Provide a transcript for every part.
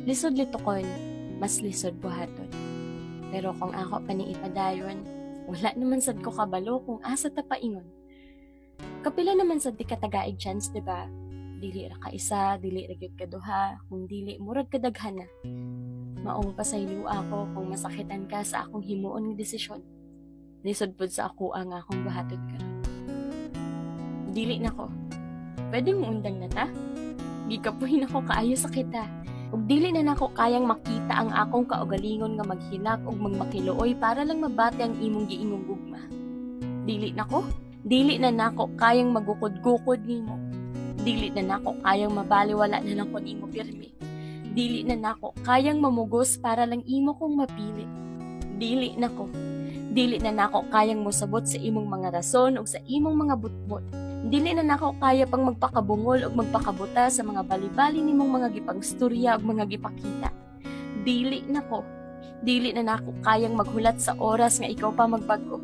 Lisod litokon, mas lisod buhaton. Pero kung ako paniipadayon, wala naman sad ko kabalo kung asa ta paingon. Kapila naman sad di katagaig chance, diba? Dili ra ka isa, dili ra gyud ka duha, kung dili murag kadaghan na. Maong pasaylo ako kung masakitan ka sa akong himuon nga desisyon. Lisod pud sa ako ang akong buhaton karon. Dili na ko. Pwede mo undang na ta? Gikapuhin ako kaayo sa kita. Ug dili na nako kayang makita ang akong kaugalingon nga maghilak ug magmakiluoy para lang mabati ang imong giingong gugma. Dili nako, dili na nako kayang magukod-gukod nimo. Dili na nako kayang mabaliwala na lang ko nimo pirmi. Dili na nako kayang mamugos para lang imo kong mapili. Dili nako. Dili na nako kayang mosabot sa imong mga rason ug sa imong mga butbot. Dili na nako kaya pang magpakabungol ug magpakabuta sa mga bali-bali nimong mga gipangstorya ug mga gipakita. Dili nako. Dili na nako kayang maghulat sa oras nga ikaw pa magbago.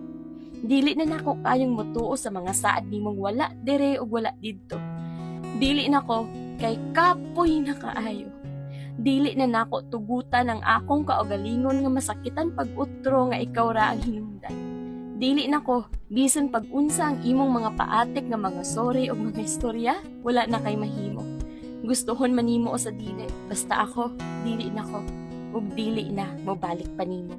Dili na nako kayang motuo sa mga saad nimong wala dire ug wala didto. Dili nako kay kapoy na kaayo. Dili na nako tugutan ang akong kaugalingon nga masakitan pag-utro nga ikaw ra ang hinungdan. Dili nako bisan pag-unsa ang imong mga paatek nga mga sorry o mga istorya, wala na kay mahimo. Gustohon man nimo o sa dili, basta ako dili nako ug dili na mobalik pa nimo.